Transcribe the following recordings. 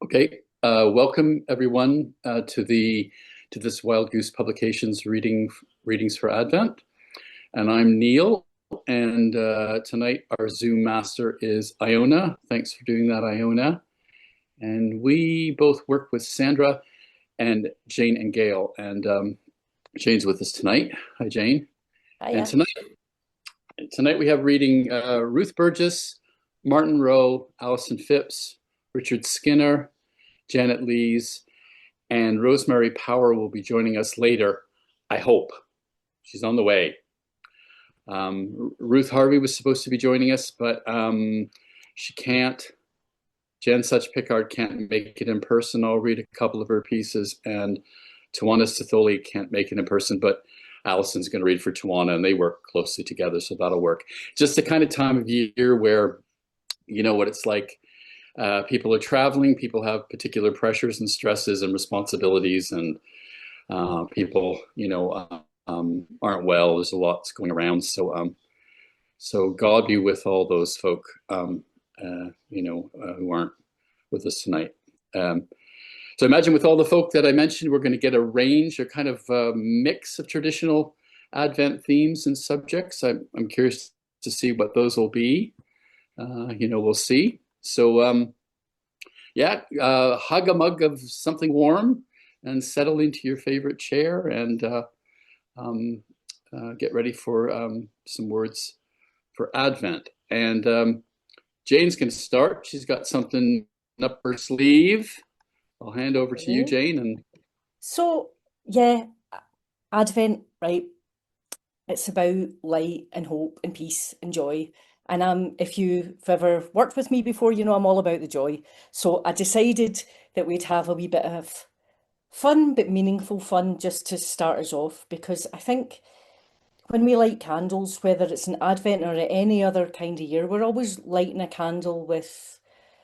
Okay, welcome everyone to this Wild Goose Publications readings for Advent, and I'm Neil. And tonight our Zoom master is Iona. Thanks for doing that, Iona. And we both work with Sandra and Jane and Gail. And Jane's with us tonight. Hi, Jane. And Hiya. tonight we have reading Ruth Burgess, Martin Rowe, Alison Phipps, Richard Skinner, Janet Lees, and Rosemary Power will be joining us later, I hope. She's on the way. Ruth Harvey was supposed to be joining us, but she can't. Jen Such Pickard can't make it in person. I'll read a couple of her pieces, and Tawana Sitholi can't make it in person, but Allison's going to read for Tawana, and they work closely together, so that'll work. Just the kind of time of year where you know what it's like. People are traveling, people have particular pressures and stresses and responsibilities, and people, aren't well. There's a lot going around. So God be with all those folk, who aren't with us tonight. So imagine with all the folk that I mentioned, we're going to get a range, a kind of mix of traditional Advent themes and subjects. I'm curious to see what those will be. We'll see. So, hug a mug of something warm and settle into your favorite chair and get ready for some words for Advent. And Jane's going to start. She's got something up her sleeve. I'll hand over to you, Okay. Jane. And So, yeah, Advent, right? It's about light and hope and peace and joy. And if you've ever worked with me before, you know I'm all about the joy. So I decided that we'd have a wee bit of fun, but meaningful fun just to start us off, because I think when we light candles, whether it's an Advent or any other kind of year, we're always lighting a candle with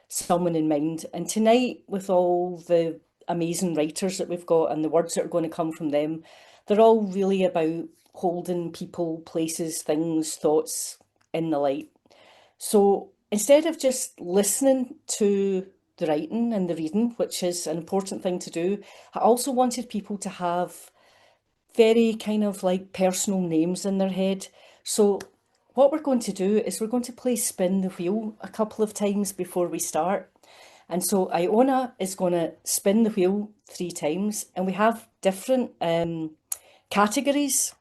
someone in mind. And tonight, with all the amazing writers that we've got and the words that are going to come from them, they're all really about holding people, places, things, thoughts in the light. So instead of just listening to the writing and the reading, which is an important thing to do, I also wanted people to have very kind of like personal names in their head. So what we're going to do is we're going to play spin the wheel a couple of times before we start. And so Iona is going to spin the wheel 3 times, and we have different categories.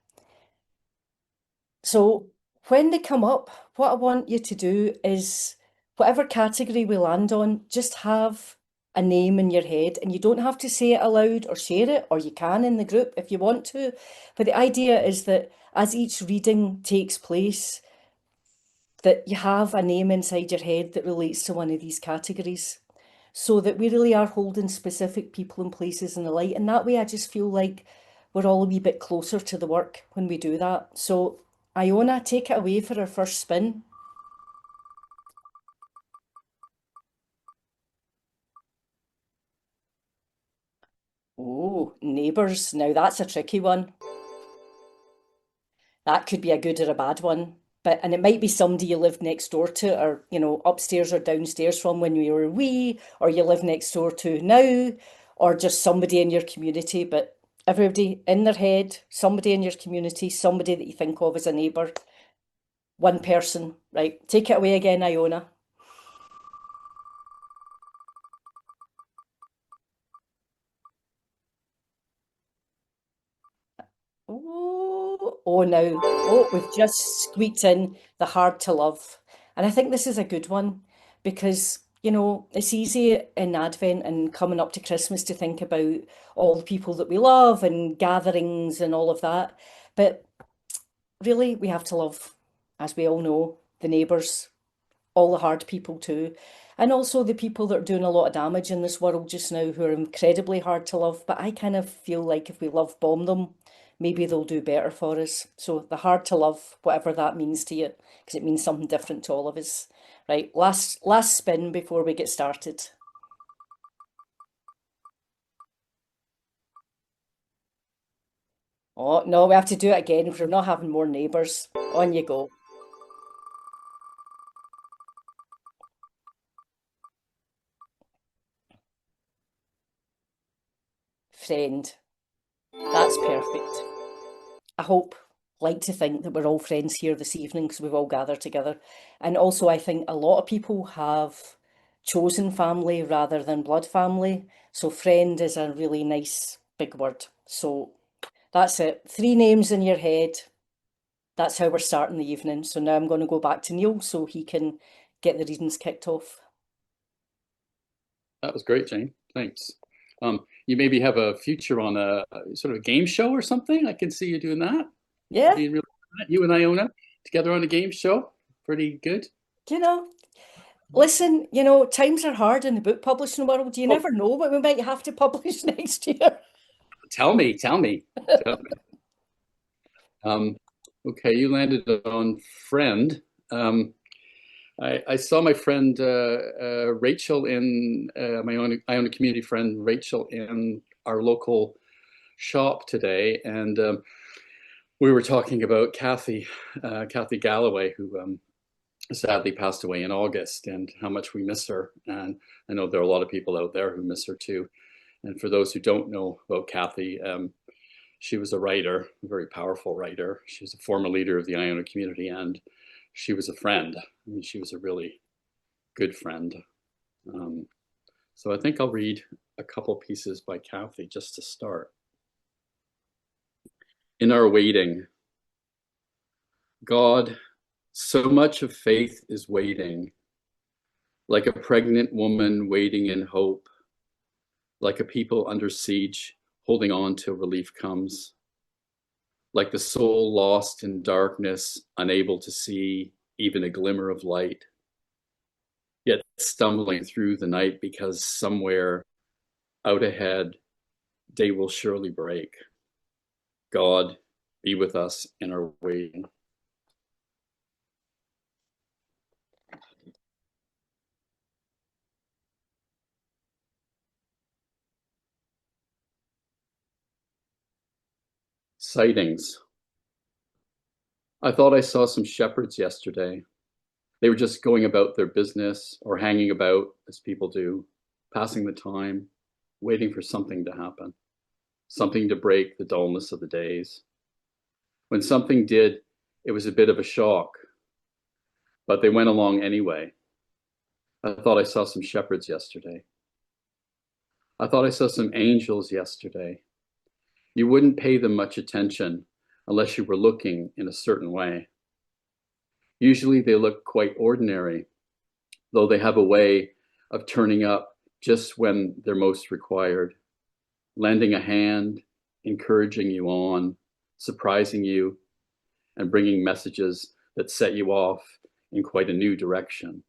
So when they come up, what I want you to do is whatever category we land on, just have a name in your head, and you don't have to say it aloud or share it, or you can in the group if you want to. But the idea is that as each reading takes place, that you have a name inside your head that relates to one of these categories, so that we really are holding specific people and places in the light. And that way I just feel like we're all a wee bit closer to the work when we do that. So Iona, take it away for our first spin. Oh, neighbours. Now that's a tricky one. That could be a good or a bad one. And it might be somebody you lived next door to, or upstairs or downstairs from when you were wee, or you live next door to now, or just somebody in your community. But everybody in their head, somebody in your community, somebody that you think of as a neighbour, one person, right? Take it away again, Iona. Oh, now, we've just squeaked in the hard to love. And I think this is a good one because, it's easy in Advent and coming up to Christmas to think about all the people that we love and gatherings and all of that. But really, we have to love, as we all know, the neighbours, all the hard people too. And also the people that are doing a lot of damage in this world just now who are incredibly hard to love. But I kind of feel like if we love bomb them, maybe they'll do better for us. So the hard to love, whatever that means to you, because it means something different to all of us. Right, last spin before we get started. Oh, no, we have to do it again because we're not having more neighbours. On you go. friend. That's perfect. I hope, like to think that we're all friends here this evening because we've all gathered together. And also, I think a lot of people have chosen family rather than blood family. So, friend is a really nice big word. So, that's it. Three names in your head. That's how we're starting the evening. So, now I'm going to go back to Neil so he can get the readings kicked off. That was great, Jane. Thanks. You maybe have a future on a sort of a game show or something. I can see you doing that. Yeah, Being really, you and Iona together on a game show. Pretty good. you know, listen, times are hard in the book publishing world. You Oh, never know what we might have to publish next year. tell me, tell me. Tell me. Okay, you landed on friend. Um, I saw my friend Rachel in my own Iona Community friend Rachel in our local shop today, and we were talking about Kathy Galloway, who sadly passed away in August, and how much we miss her. And I know there are a lot of people out there who miss her too. And for those who don't know about Kathy, she was a writer, a very powerful writer. She was a former leader of the Iona Community, and she was a friend. I mean, she was a really good friend. Um, so I think I'll read a couple pieces by Kathy just to start. In our waiting, God, so much of faith is waiting, like a pregnant woman waiting in hope, like a people under siege holding on till relief comes, like the soul lost in darkness, unable to see even a glimmer of light, yet stumbling through the night because somewhere out ahead, day will surely break. God, be with us in our waiting. Sightings. I thought I saw some shepherds yesterday. They were just going about their business or hanging about as people do, passing the time, waiting for something to happen, something to break the dullness of the days. When something did, it was a bit of a shock, but they went along anyway. I thought I saw some shepherds yesterday. I thought I saw some angels yesterday. You wouldn't pay them much attention unless you were looking in a certain way. Usually they look quite ordinary, though they have a way of turning up just when they're most required, lending a hand, encouraging you on, surprising you, and bringing messages that set you off in quite a new direction.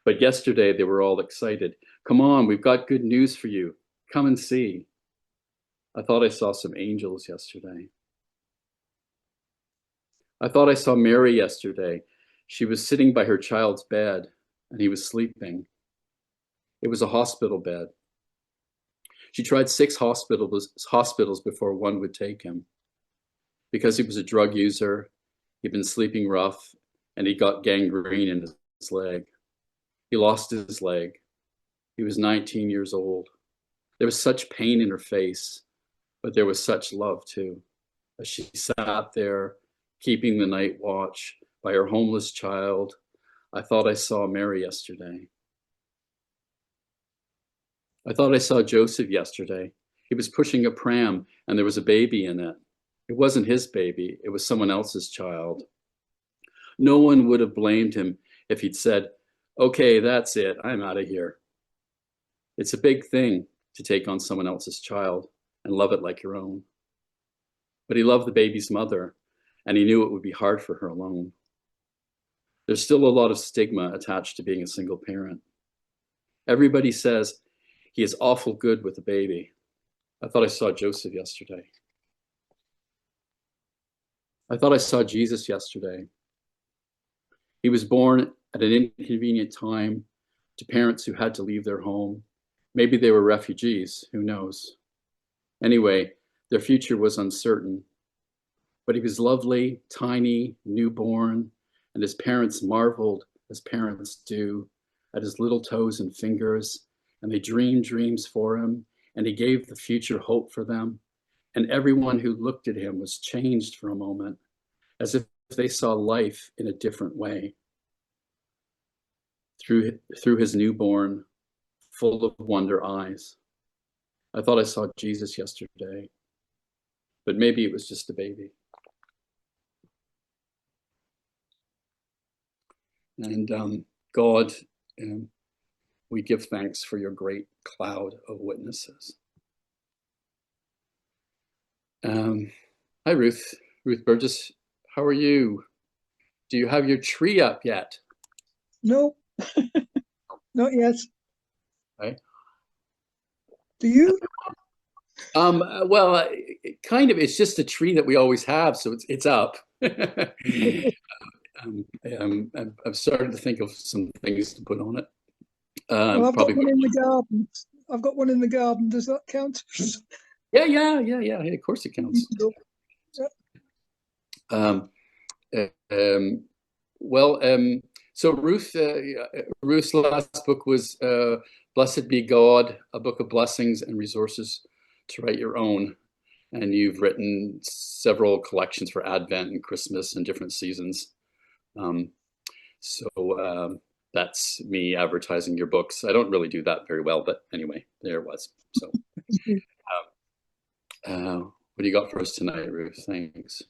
But yesterday they were all excited. Come on, we've got good news for you. Come and see. I thought I saw some angels yesterday. I thought I saw Mary yesterday. She was sitting by her child's bed and he was sleeping. It was a hospital bed. She tried 6 hospitals before one would take him. Because he was a drug user, he'd been sleeping rough, and he got gangrene in his leg. He lost his leg. He was 19 years old. There was such pain in her face, but there was such love too. As she sat there, keeping the night watch by her homeless child, I thought I saw Mary yesterday. I thought I saw Joseph yesterday. He was pushing a pram and there was a baby in it. It wasn't his baby, it was someone else's child. No one would have blamed him if he'd said, okay, that's it, I'm out of here. It's a big thing to take on someone else's child and love it like your own. But he loved the baby's mother, and he knew it would be hard for her alone. There's still a lot of stigma attached to being a single parent. Everybody says he is awful good with a baby. I thought I saw Joseph yesterday. I thought I saw Jesus yesterday. He was born at an inconvenient time to parents who had to leave their home. Maybe they were refugees, who knows? Anyway, their future was uncertain. But he was lovely, tiny, newborn, and his parents marveled, as parents do, at his little toes and fingers, and they dreamed dreams for him, and he gave the future hope for them. And everyone who looked at him was changed for a moment, as if they saw life in a different way. Through his newborn, full of wonder eyes. I thought I saw Jesus yesterday, but maybe it was just a baby. And God, we give thanks for your great cloud of witnesses. Hi, Ruth. Ruth Burgess, how are you? Do you have your tree up yet? No, not yet. Okay. Do you? Well, kind of. It's just a tree that we always have, so it's up. I've started to think of some things to put on it. Well, I've Probably. got one in the garden. I've got one in the garden. Does that count? Yeah. Of course it counts. So Ruth's last book was Blessed Be God, a book of blessings and resources to write your own. And you've written several collections for Advent and Christmas and different seasons. So that's me advertising your books. I don't really do that very well, but anyway, there it was. So what do you got for us tonight, Ruth? Thanks.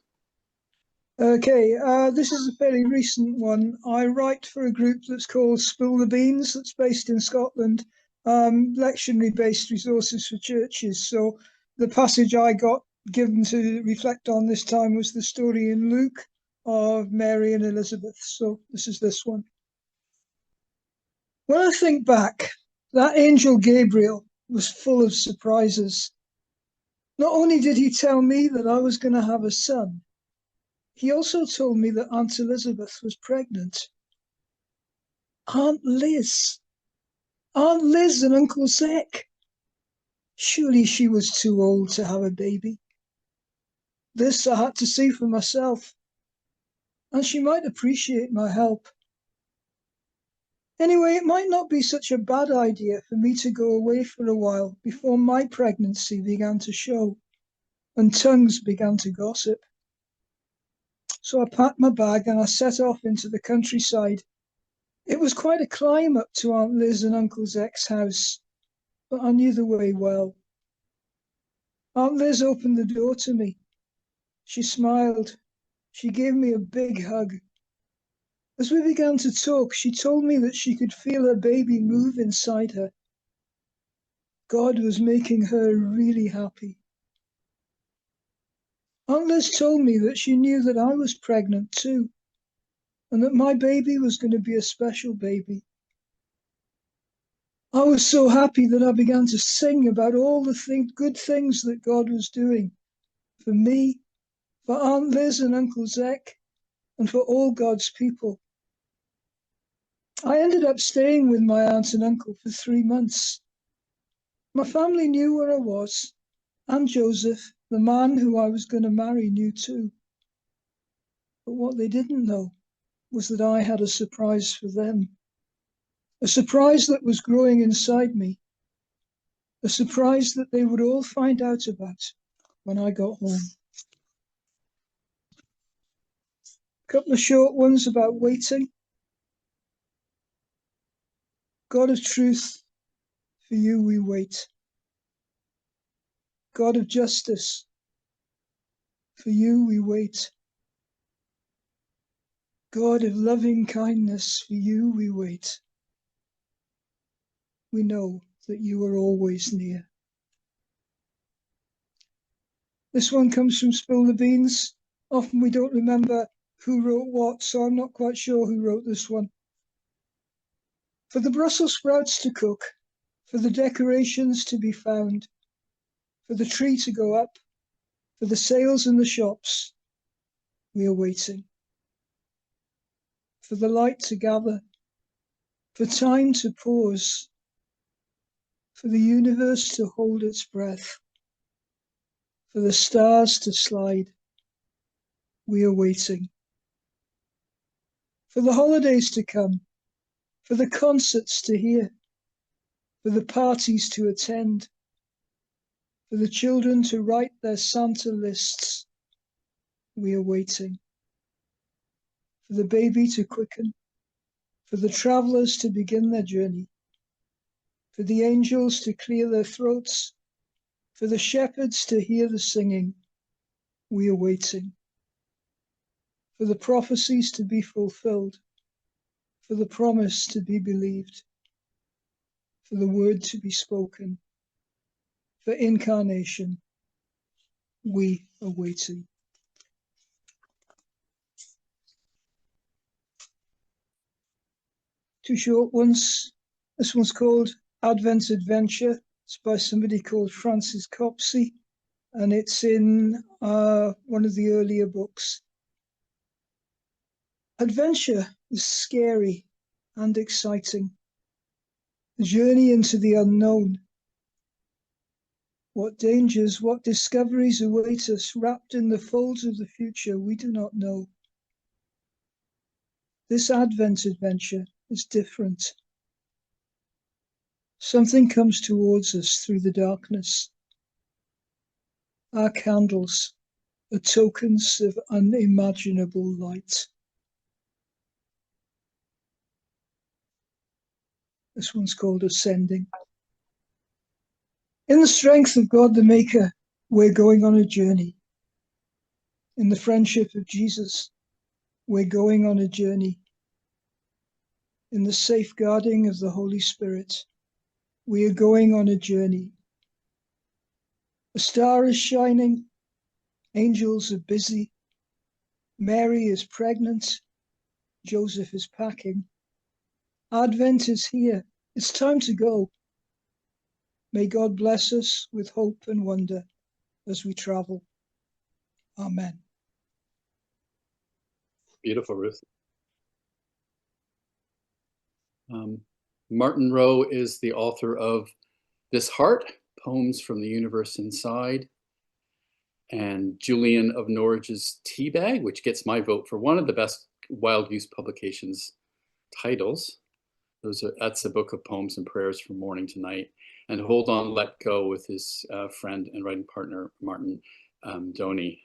Okay, this is a fairly recent one. I write for a group that's called Spill the Beans, that's based in Scotland, lectionary-based resources for churches. So the passage I got given to reflect on this time was the story in Luke of Mary and Elizabeth. So this is this one. When I think back, that angel Gabriel was full of surprises. Not only did he tell me that I was going to have a son, he also told me that Aunt Elizabeth was pregnant. Aunt Liz and Uncle Zek. Surely she was too old to have a baby. This I had to see for myself, and she might appreciate my help. Anyway, it might not be such a bad idea for me to go away for a while before my pregnancy began to show and tongues began to gossip. So I packed my bag and I set off into the countryside. It was quite a climb up to Aunt Liz and Uncle Zek's house, but I knew the way well. Aunt Liz opened the door to me. She smiled. She gave me a big hug. As we began to talk, she told me that she could feel her baby move inside her. God was making her really happy. Aunt Liz told me that she knew that I was pregnant too, and that my baby was going to be a special baby. I was so happy that I began to sing about all the good things that God was doing for me, for Aunt Liz and Uncle Zek, and for all God's people. I ended up staying with my aunt and uncle for 3 months. My family knew where I was, and Joseph, the man who I was going to marry, knew too. But what they didn't know was that I had a surprise for them. A surprise that was growing inside me. A surprise that they would all find out about when I got home. A couple of short ones about waiting. God of truth, for you we wait. God of justice, for you we wait. God of loving kindness, for you we wait. We know that you are always near. This one comes from Spill the Beans. Often we don't remember who wrote what, so I'm not quite sure who wrote this one. For the Brussels sprouts to cook, for the decorations to be found, for the tree to go up, for the sales in the shops, we are waiting. For the light to gather, for time to pause, for the universe to hold its breath, for the stars to slide, we are waiting. For the holidays to come, for the concerts to hear, for the parties to attend, For the children to write their Santa lists, we are waiting. For the baby to quicken, for the travellers to begin their journey, for the angels to clear their throats, for the shepherds to hear the singing, we are waiting. For the prophecies to be fulfilled, for the promise to be believed, for the word to be spoken, for incarnation, we are waiting. Two short ones. This one's called Advent Adventure. It's by somebody called Francis Copsey, and it's in one of the earlier books. Adventure is scary and exciting. The journey into the unknown. What dangers, what discoveries await us wrapped in the folds of the future we do not know. This Advent adventure is different. Something comes towards us through the darkness. Our candles are tokens of unimaginable light. This one's called Ascending. In the strength of God the Maker, we're going on a journey. In the friendship of Jesus, we're going on a journey. In the safeguarding of the Holy Spirit, we are going on a journey. A star is shining, angels are busy, Mary is pregnant, Joseph is packing. Advent is here, it's time to go. May God bless us with hope and wonder as we travel. Amen. Beautiful, Ruth. Martin Rowe is the author of This Heart, Poems from the Universe Inside, and Julian of Norwich's Teabag, which gets my vote for one of the best Wild Goose Publications titles. That's a book of poems and prayers from morning to night. And Hold On, Let Go with his friend and writing partner, Martin Doney.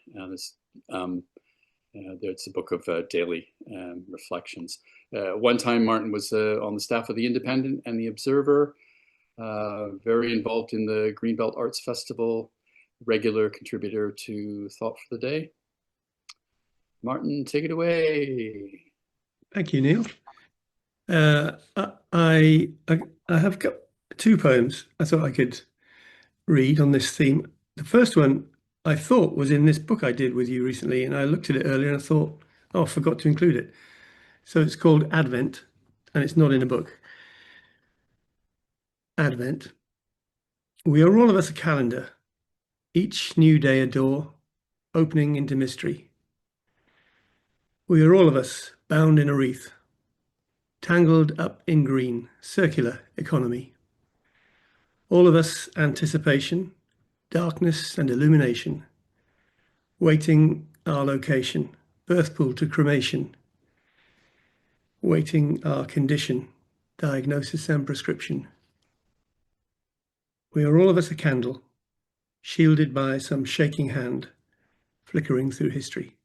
It's a book of daily reflections. One time Martin was on the staff of the Independent and the Observer, very involved in the Greenbelt Arts Festival, regular contributor to Thought for the Day. Martin, take it away. Thank you, Neil. I have got two poems I thought I could read on this theme. The first one I thought was in this book I did with you recently, and I looked at it earlier and I thought, oh, I forgot to include it. So it's called Advent, and it's not in a book. Advent. We are all of us a calendar, each new day a door, opening into mystery. We are all of us bound in a wreath, tangled up in green, circular economy. All of us anticipation, darkness and illumination, waiting our location, birth pool to cremation, waiting our condition, diagnosis and prescription. We are all of us a candle, shielded by some shaking hand, flickering through history.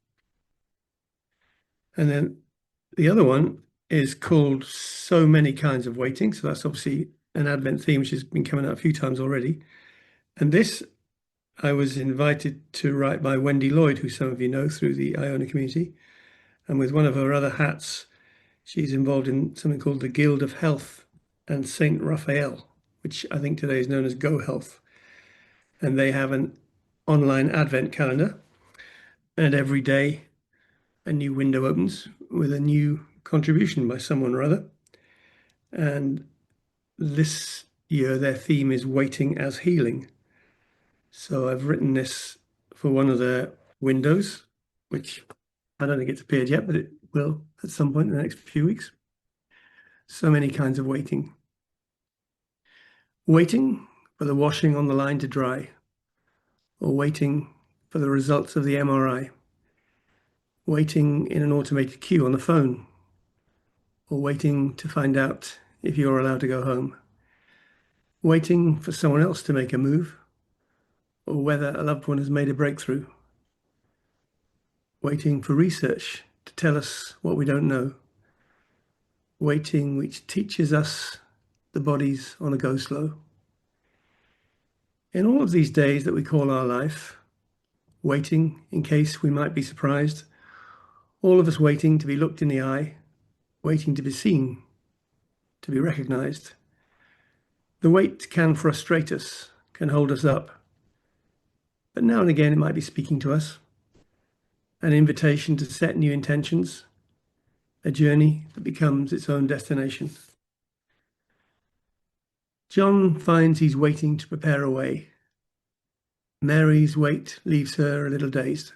And then the other one is called So Many Kinds of Waiting. So that's obviously an Advent theme, which has been coming out a few times already. And this I was invited to write by Wendy Lloyd, who some of you know through the Iona Community. And with one of her other hats, she's involved in something called the Guild of Health and St. Raphael, which I think today is known as Go Health. And they have an online Advent calendar. And every day a new window opens with a new contribution by someone or other. And this year their theme is Waiting as Healing. So I've written this for one of their windows, which I don't think it's appeared yet, but it will at some point in the next few weeks. So many kinds of waiting. Waiting for the washing on the line to dry, or waiting for the results of the MRI. Waiting in an automated queue on the phone, or waiting to find out if you're allowed to go home. Waiting for someone else to make a move, or whether a loved one has made a breakthrough. Waiting for research to tell us what we don't know. Waiting which teaches us the body's on a go slow. In all of these days that we call our life, waiting in case we might be surprised, all of us waiting to be looked in the eye, waiting to be seen, to be recognized. The wait can frustrate us, can hold us up, but now and again it might be speaking to us, an invitation to set new intentions, a journey that becomes its own destination. John finds he's waiting to prepare a way. Mary's wait leaves her a little dazed.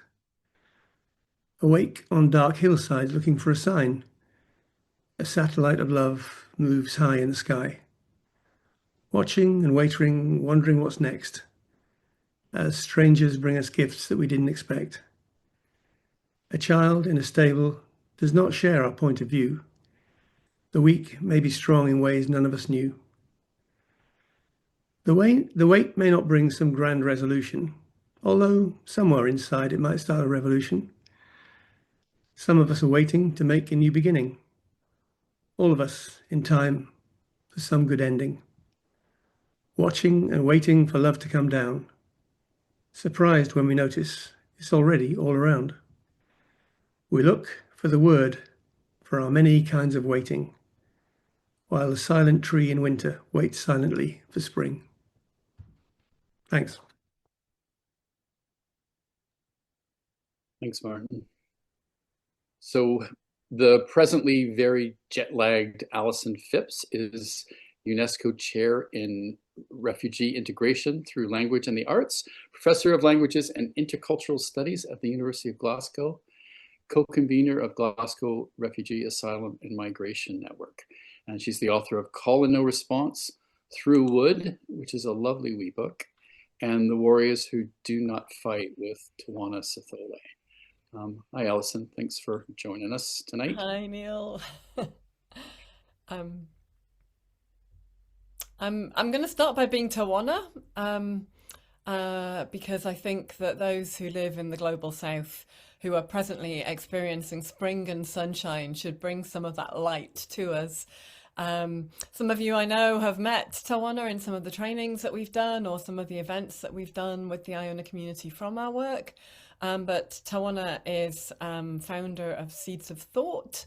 Awake on dark hillsides looking for a sign. A satellite of love moves high in the sky. Watching and waiting, wondering what's next, as strangers bring us gifts that we didn't expect. A child in a stable does not share our point of view. The weak may be strong in ways none of us knew. The wait may not bring some grand resolution, although somewhere inside it might start a revolution. Some of us are waiting to make a new beginning. All of us in time for some good ending. Watching and waiting for love to come down. Surprised when we notice it's already all around. We look for the word for our many kinds of waiting, while the silent tree in winter waits silently for spring. Thanks. Thanks, Martin. So the presently very jet-lagged Alison Phipps is UNESCO Chair in Refugee Integration through Language and the Arts, Professor of Languages and Intercultural Studies at the University of Glasgow, co-convener of Glasgow Refugee Asylum and Migration Network. And she's the author of Call and No Response, Through Wood, which is a lovely wee book, and The Warriors Who Do Not Fight with Tawana Sathole. Hi, Alison. Thanks for joining us tonight. Hi, Neil. I'm going to start by being Tawana, because I think that those who live in the global south, who are presently experiencing spring and sunshine, should bring some of that light to us. Some of you I know have met Tawana in some of the trainings that we've done or some of the events that we've done with the Iona community from our work. But Tawana is founder of Seeds of Thought,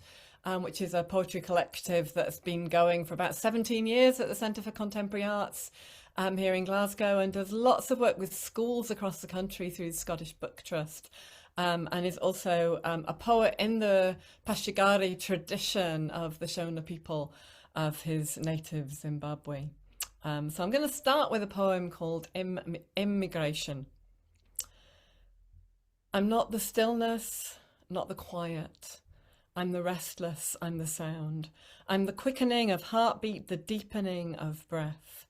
which is a poetry collective that's been going for about 17 years at the Centre for Contemporary Arts here in Glasgow, and does lots of work with schools across the country through the Scottish Book Trust, and is also a poet in the Pashigari tradition of the Shona people of his native Zimbabwe. So I'm going to start with a poem called Immigration. I'm not the stillness, not the quiet. I'm the restless, I'm the sound. I'm the quickening of heartbeat, the deepening of breath.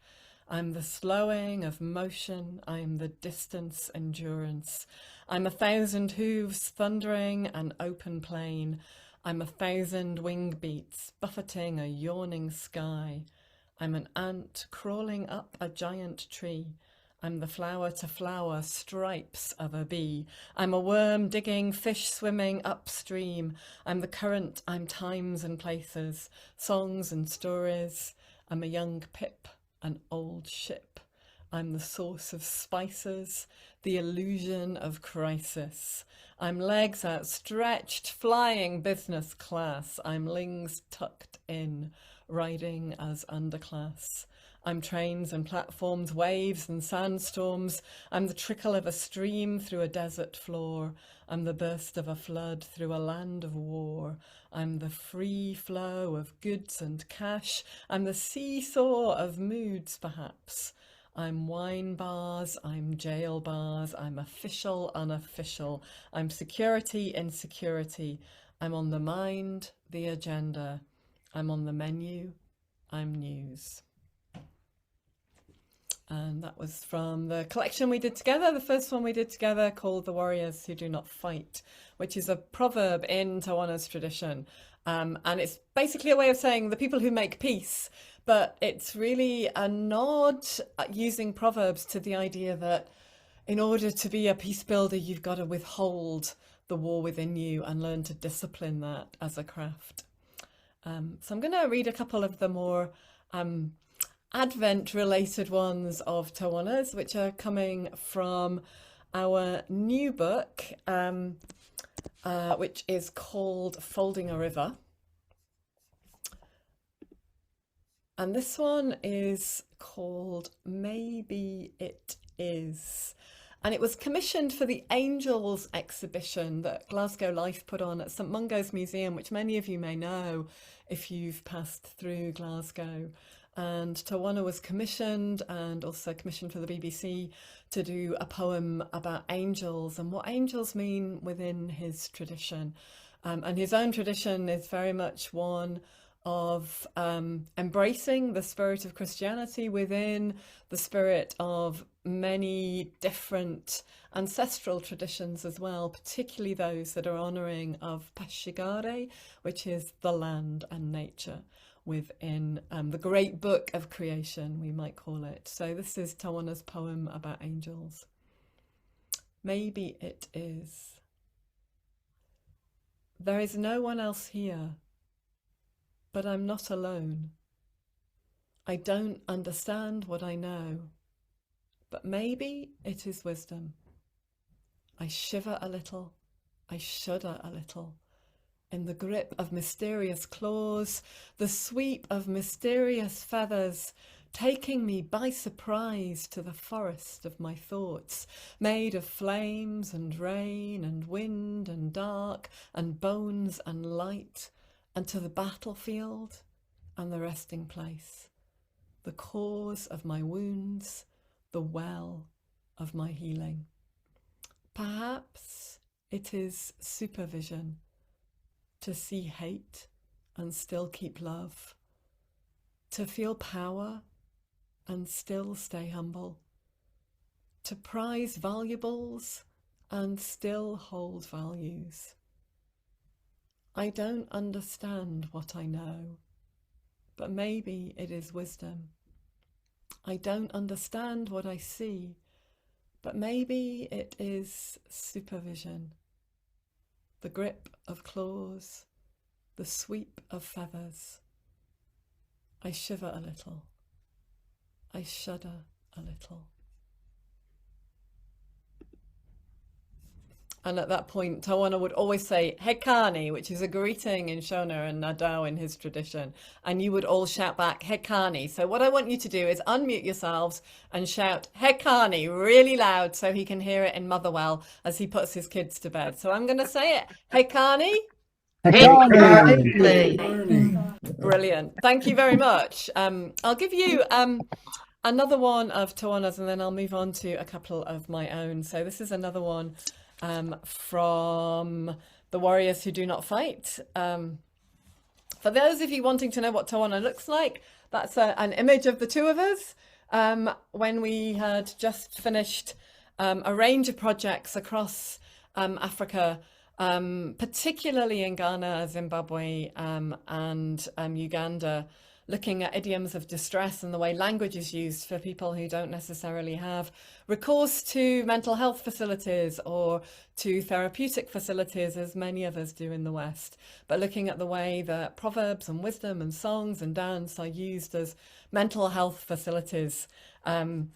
I'm the slowing of motion, I am the distance endurance. I'm 1,000 hooves thundering an open plain. I'm 1,000 wing beats buffeting a yawning sky. I'm an ant crawling up a giant tree. I'm the flower to flower stripes of a bee. I'm a worm digging, fish swimming upstream. I'm the current, I'm times and places, songs and stories. I'm a young pip, an old ship. I'm the source of spices, the illusion of crisis. I'm legs outstretched, flying business class. I'm lings tucked in, riding as underclass. I'm trains and platforms, waves and sandstorms. I'm the trickle of a stream through a desert floor. I'm the burst of a flood through a land of war. I'm the free flow of goods and cash. I'm the seesaw of moods, perhaps. I'm wine bars, I'm jail bars, I'm official, unofficial. I'm security, insecurity. I'm on the mind, the agenda. I'm on the menu, I'm news. And that was from the collection we did together, the first one we did together, called The Warriors Who Do Not Fight, which is a proverb in Tawana's tradition. And it's basically a way of saying the people who make peace, but it's really a nod using proverbs to the idea that in order to be a peace builder, you've got to withhold the war within you and learn to discipline that as a craft. So I'm going to read a couple of the more Advent-related ones of Tawanas, which are coming from our new book, which is called Folding a River. And this one is called Maybe It Is. And it was commissioned for the Angels exhibition that Glasgow Life put on at St Mungo's Museum, which many of you may know if you've passed through Glasgow. And Tawana was commissioned, and also commissioned for the BBC, to do a poem about angels and what angels mean within his tradition. And his own tradition is very much one of embracing the spirit of Christianity within the spirit of many different ancestral traditions as well, particularly those that are honouring of Peshigare, which is the land and nature within the great book of creation, we might call it. So this is Tawana's poem about angels. Maybe it is. There is no one else here, but I'm not alone. I don't understand what I know, but maybe it is wisdom. I shiver a little, I shudder a little, in the grip of mysterious claws, the sweep of mysterious feathers, taking me by surprise to the forest of my thoughts, made of flames and rain and wind and dark and bones and light, and to the battlefield and the resting place, the cause of my wounds, the well of my healing. Perhaps it is supervision, to see hate and still keep love, to feel power and still stay humble, to prize valuables and still hold values. I don't understand what I know, but maybe it is wisdom. I don't understand what I see, but maybe it is supervision. The grip of claws, the sweep of feathers. I shiver a little, I shudder a little. And at that point, Tawana would always say Hekani, which is a greeting in Shona and Nadao in his tradition. And you would all shout back Hekani. So what I want you to do is unmute yourselves and shout Hekani really loud so he can hear it in Motherwell as he puts his kids to bed. So I'm going to say it. Hekani. Brilliant. Thank you very much. I'll give you another one of Tawana's, and then I'll move on to a couple of my own. So this is another one from The Warriors Who Do Not Fight. For those of you wanting to know what Tawana looks like, that's an image of the two of us when we had just finished a range of projects across Africa, particularly in Ghana, Zimbabwe, and Uganda, looking at idioms of distress and the way language is used for people who don't necessarily have recourse to mental health facilities or to therapeutic facilities, as many of us do in the West, but looking at the way that proverbs and wisdom and songs and dance are used as mental health facilities. And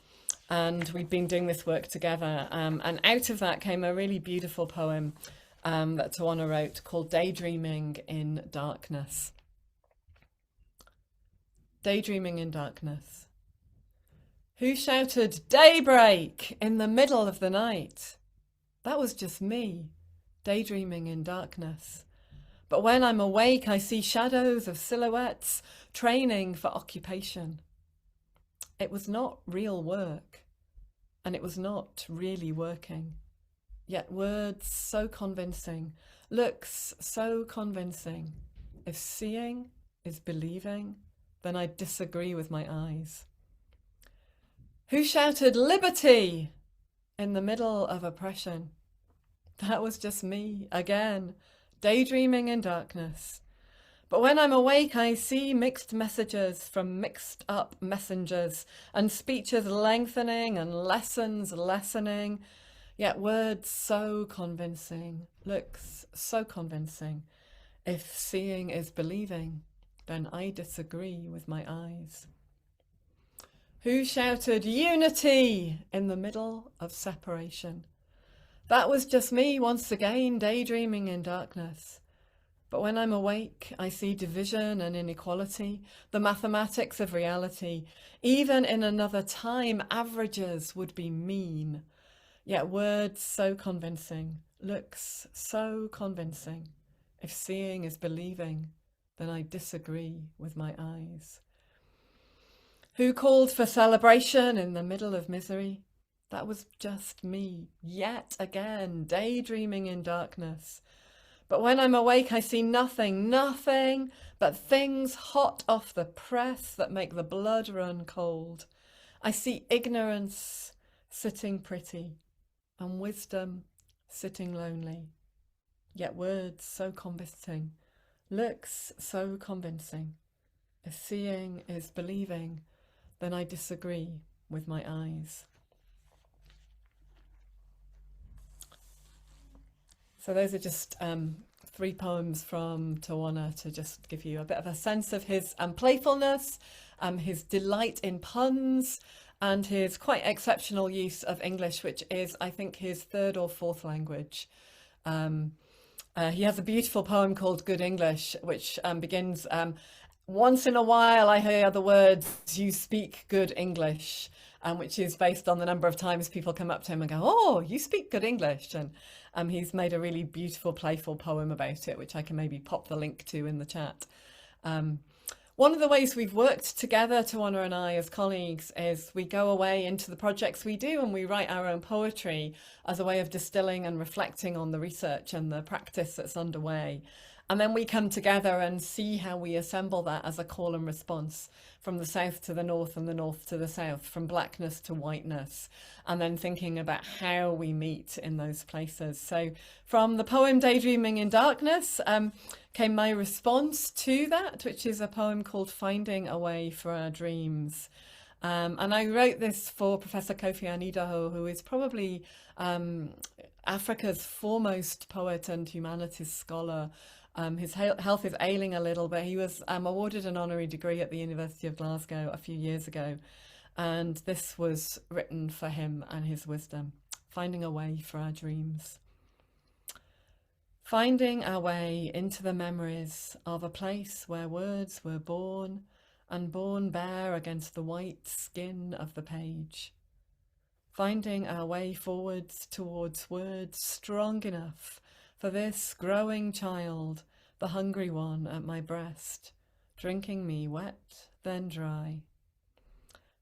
we've been doing this work together. And out of that came a really beautiful poem that Tawana wrote called Daydreaming in Darkness. Daydreaming in darkness. Who shouted daybreak in the middle of the night? That was just me, daydreaming in darkness. But when I'm awake, I see shadows of silhouettes training for occupation. It was not real work, and it was not really working. Yet words so convincing, looks so convincing. If seeing is believing, then I disagree with my eyes. Who shouted liberty in the middle of oppression? That was just me, again, daydreaming in darkness. But when I'm awake, I see mixed messages from mixed up messengers, and speeches lengthening and lessons lessening, yet words so convincing, looks so convincing. If seeing is believing, then I disagree with my eyes. Who shouted unity in the middle of separation? That was just me once again daydreaming in darkness. But when I'm awake, I see division and inequality, the mathematics of reality. Even in another time, averages would be mean. Yet words so convincing, looks so convincing. If seeing is believing, then I disagree with my eyes. Who called for celebration in the middle of misery? That was just me, yet again, daydreaming in darkness. But when I'm awake, I see nothing, nothing but things hot off the press that make the blood run cold. I see ignorance sitting pretty and wisdom sitting lonely. Yet words so convincing, looks so convincing. If seeing is believing, then I disagree with my eyes. So those are just 3 poems from Iona to just give you a bit of a sense of his playfulness, his delight in puns, and his quite exceptional use of English, which is, I think, his 3rd or 4th language. He has a beautiful poem called Good English, which begins, once in a while I hear the words, you speak good English, which is based on the number of times people come up to him and go, oh, you speak good English. And he's made a really beautiful, playful poem about it, which I can maybe pop the link to in the chat. One of the ways we've worked together, Iona and I, as colleagues, is we go away into the projects we do and we write our own poetry as a way of distilling and reflecting on the research and the practice that's underway. And then we come together and see how we assemble that as a call and response from the south to the north and the north to the south, from blackness to whiteness, and then thinking about how we meet in those places. So from the poem Daydreaming in Darkness came my response to that, which is a poem called Finding a Way for Our Dreams. And I wrote this for Professor Kofi Anidaho, who is probably Africa's foremost poet and humanities scholar. His health is ailing a little, but he was awarded an honorary degree at the University of Glasgow a few years ago. And this was written for him and his wisdom, finding a way for our dreams. Finding our way into the memories of a place where words were born and born bare against the white skin of the page. Finding our way forwards towards words strong enough for this growing child, the hungry one at my breast, drinking me wet, then dry.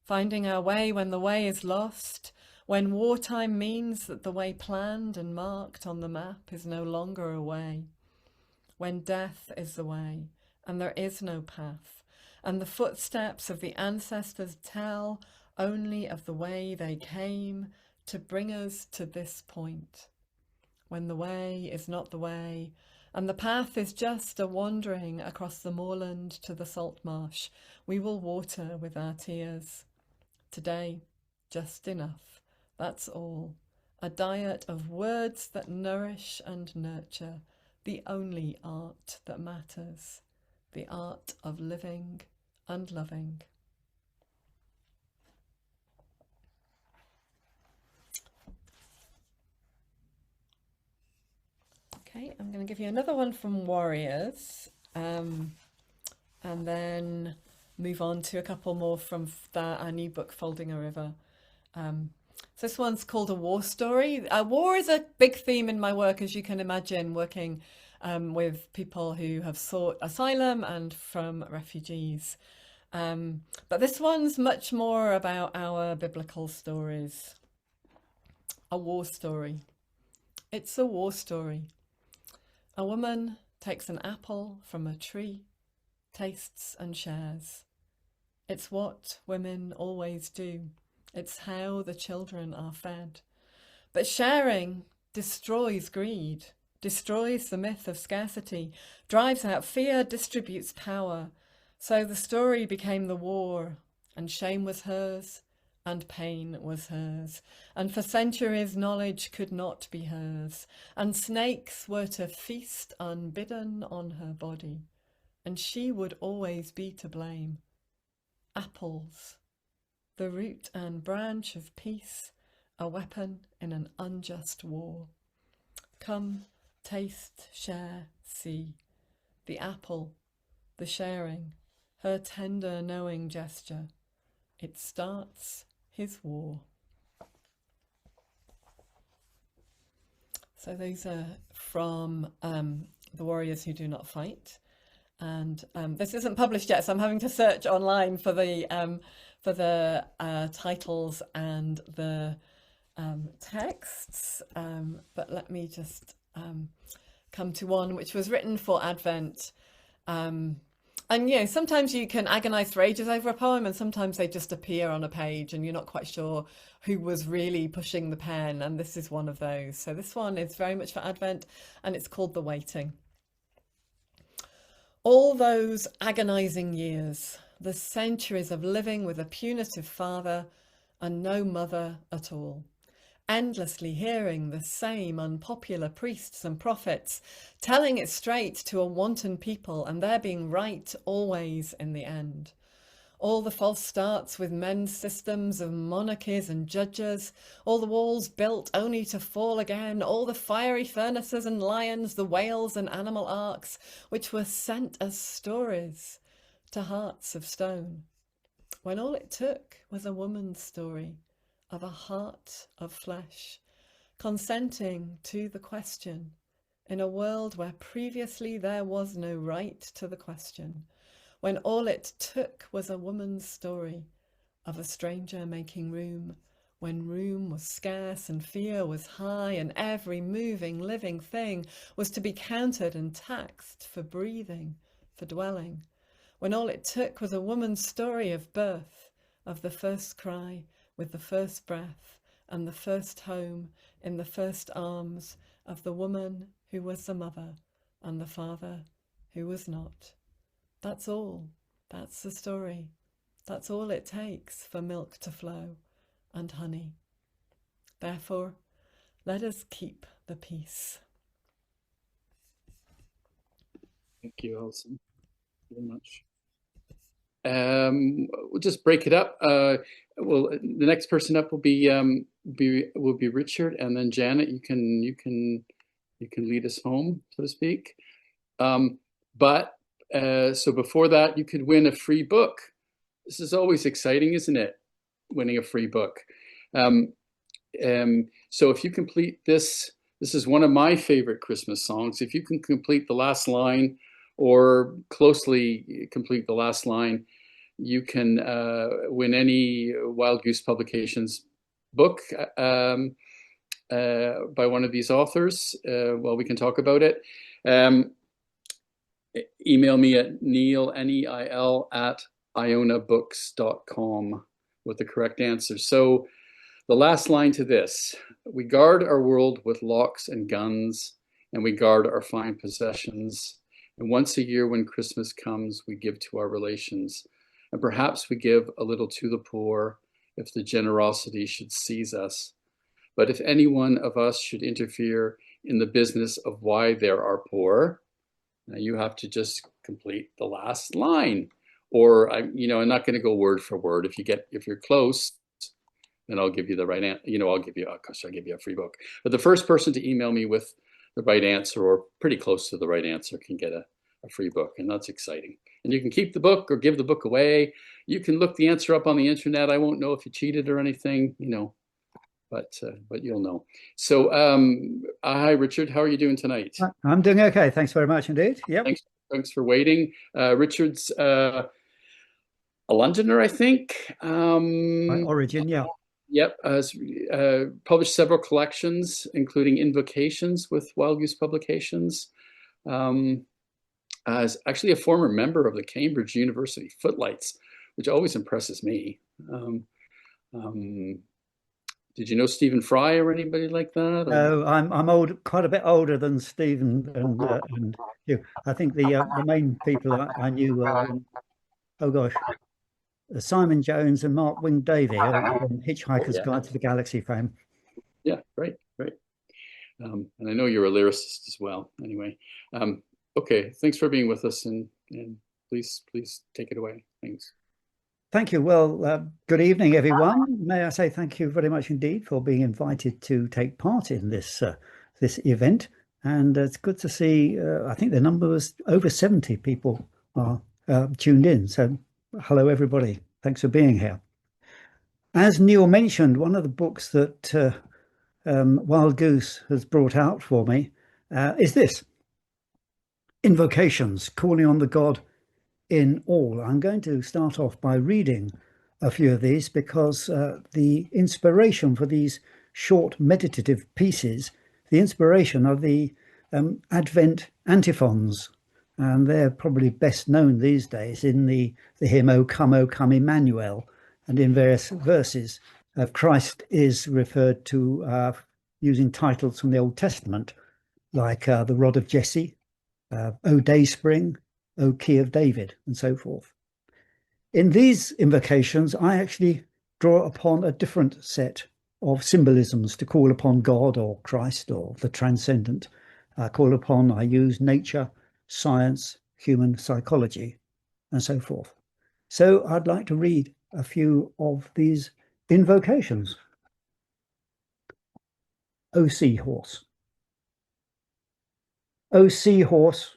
Finding our way when the way is lost, when wartime means that the way planned and marked on the map is no longer a way, when death is the way and there is no path, and the footsteps of the ancestors tell only of the way they came to bring us to this point. When the way is not the way, and the path is just a wandering across the moorland to the salt marsh, we will water with our tears. Today, just enough, that's all. A diet of words that nourish and nurture, the only art that matters, the art of living and loving. Okay, I'm going to give you another one from Warriors, and then move on to a couple more from our new book, Folding a River. So this one's called A War Story. War is a big theme in my work, as you can imagine, working with people who have sought asylum and from refugees. But this one's much more about our biblical stories. A war story. It's a war story. A woman takes an apple from a tree, tastes and shares. It's what women always do. It's how the children are fed. But sharing destroys greed. destroys the myth of scarcity, drives out fear, distributes power. So the story became the war, and shame was hers, and pain was hers, and for centuries knowledge could not be hers, and snakes were to feast unbidden on her body, and she would always be to blame. Apples, the root and branch of peace, a weapon in an unjust war. Come, taste, share, see, the apple, the sharing, her tender knowing gesture. It starts his war. So those are from The Warriors Who Do Not Fight. And this isn't published yet, so I'm having to search online for the titles and the texts. But let me just come to one which was written for Advent. And you know, sometimes you can agonize for ages over a poem, and sometimes they just appear on a page and you're not quite sure who was really pushing the pen, and this is one of those. So this one is very much for Advent, and it's called The Waiting. All those agonizing years, the centuries of living with a punitive father and no mother at all, endlessly hearing the same unpopular priests and prophets telling it straight to a wanton people, and their being right always in the end. All the false starts with men's systems of monarchies and judges, all the walls built only to fall again, all the fiery furnaces and lions, the whales and animal arks, which were sent as stories to hearts of stone, when all it took was a woman's story of a heart of flesh, consenting to the question in a world where previously there was no right to the question, when all it took was a woman's story of a stranger making room, when room was scarce and fear was high, and every moving, living thing was to be counted and taxed for breathing, for dwelling, when all it took was a woman's story of birth, of the first cry, with the first breath, and the first home in the first arms of the woman who was the mother, and the father who was not. That's all. That's the story. That's all it takes for milk to flow and honey. Therefore, let us keep the peace. Thank you, Alison, very much. We'll just break it up. Well, the next person up will be Richard, and then Janet. You can lead us home, so to speak. But so before that, you could win a free book. This is always exciting, isn't it? Winning a free book. So if you complete this is one of my favorite Christmas songs. If you can complete the last line, or closely complete the last line, you can win any Wild Goose Publications book by one of these authors. Well, we can talk about it. Email me at Neil, Neil, at ionabooks.com with the correct answer. So the last line to this: we guard our world with locks and guns, and we guard our fine possessions. And once a year when Christmas comes, we give to our relations. And perhaps we give a little to the poor if the generosity should seize us. But if any one of us should interfere in the business of why there are poor, now you have to just complete the last line. Or I'm not going to go word for word. If you're close, then I'll give you the right answer. I'll give you a free book. But the first person to email me with the right answer, or pretty close to the right answer, can get a free book, and that's exciting. And you can keep the book or give the book away. You can look the answer up on the internet. I won't know if you cheated or anything, but you'll know. So hi, Richard. How are you doing tonight? I'm doing okay. Thanks very much indeed. Yep. Thanks for waiting. Richard's a Londoner, I think. By origin, yeah. Yep, has published several collections, including Invocations with Wild Goose Publications. As actually a former member of the Cambridge University Footlights, which always impresses me. did you know Stephen Fry or anybody like that? Or? No, I'm old, quite a bit older than Stephen and you. I think the main people I knew were oh gosh, Simon Jones and Mark Wing Davey from Hitchhiker's Yeah. Guide to the Galaxy fame. Yeah, right. And I know you're a lyricist as well. Anyway, okay, thanks for being with us, and please take it away. Thanks. Thank you. Well, good evening, everyone. May I say thank you very much indeed for being invited to take part in this this event. And it's good to see, I think the number was over 70 people are tuned in. So hello, everybody. Thanks for being here. As Neil mentioned, one of the books that Wild Goose has brought out for me is this, Invocations, Calling on the God in All. I'm going to start off by reading a few of these because the inspiration for these short meditative pieces, the inspiration of the Advent antiphons, and they're probably best known these days in the hymn O Come, Emmanuel, and in various verses of Christ is referred to using titles from the Old Testament, like the Rod of Jesse, O Dayspring, O Key of David, and so forth. In these invocations, I actually draw upon a different set of symbolisms to call upon God or Christ or the transcendent. I use nature, science, human psychology, and so forth. So I'd like to read a few of these invocations. O Seahorse. O Seahorse,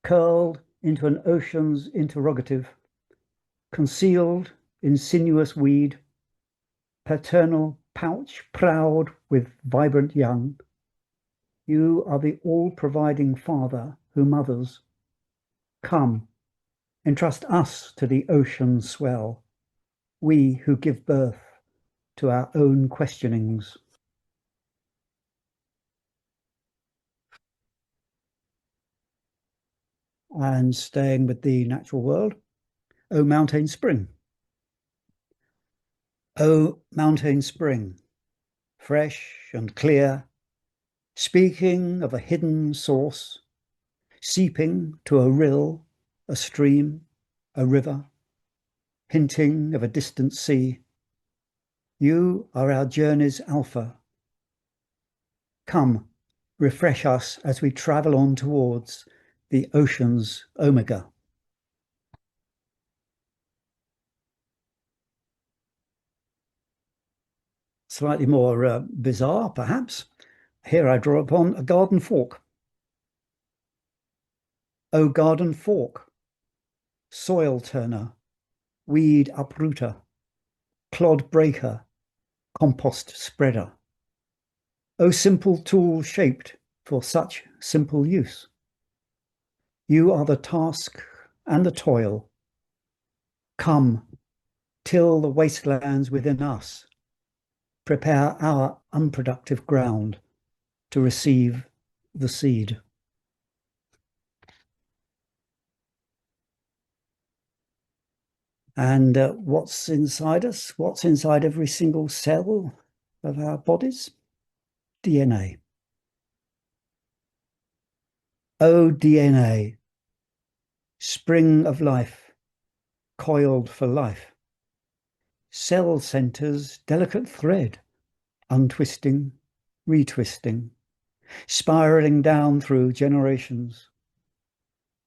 curled into an ocean's interrogative, concealed in sinuous weed, paternal pouch proud with vibrant young, you are the all-providing father who mothers. Come, entrust us to the ocean's swell, we who give birth to our own questionings. And staying with the natural world, O Mountain Spring. O Mountain Spring, fresh and clear, speaking of a hidden source, seeping to a rill, a stream, a river, hinting of a distant sea. You are our journey's alpha. Come, refresh us as we travel on towards the ocean's omega. Slightly more bizarre, perhaps. Here I draw upon a garden fork. O garden fork, soil turner, weed uprooter, clod breaker, compost spreader. O simple tool shaped for such simple use. You are the task and the toil. Come, till the wastelands within us. Prepare our unproductive ground to receive the seed. And what's inside us? What's inside every single cell of our bodies? DNA. O DNA, spring of life, coiled for life. Cell centers, delicate thread, untwisting, retwisting, spiraling down through generations.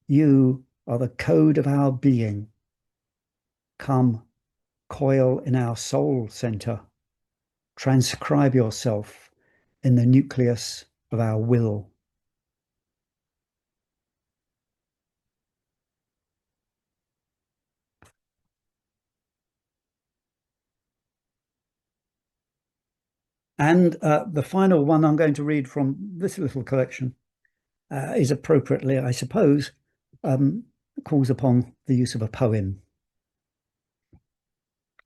You are the code of our being. Come, coil in our soul center. Transcribe yourself in the nucleus of our will. And the final one I'm going to read from this little collection is appropriately, I suppose, calls upon the use of a poem.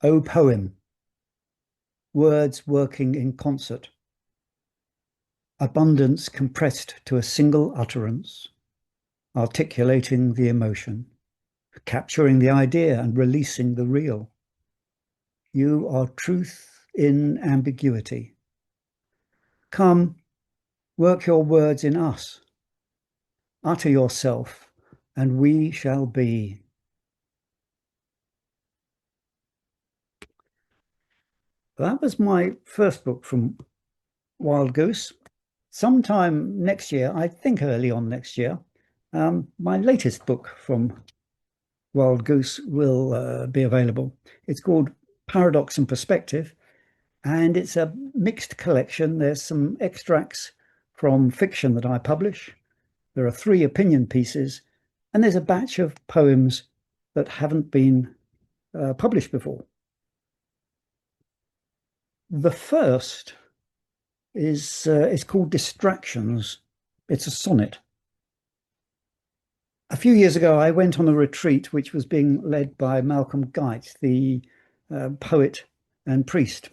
O poem, words working in concert, abundance compressed to a single utterance, articulating the emotion, capturing the idea and releasing the real. You are truth in ambiguity. Come, work your words in us. Utter yourself, and we shall be. That was my first book from Wild Goose. Sometime next year, I think early on next year, my latest book from Wild Goose will be available. It's called Paradox and Perspective, and it's a mixed collection. There's some extracts from fiction that I publish. There are 3 opinion pieces, and there's a batch of poems that haven't been published before. The first is called Distractions. It's a sonnet. A few years ago, I went on a retreat which was being led by Malcolm Guite, the poet and priest,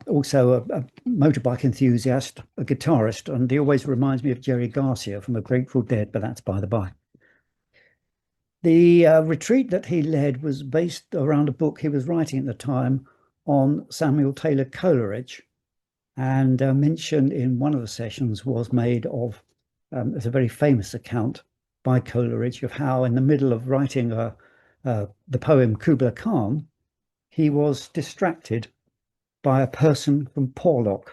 also a motorbike enthusiast, a guitarist, and he always reminds me of Jerry Garcia from the Grateful Dead, but that's by the by. The retreat that he led was based around a book he was writing at the time on Samuel Taylor Coleridge, and mention in one of the sessions was made of, there's a very famous account by Coleridge of how in the middle of writing the poem Kubla Khan, he was distracted by a person from Porlock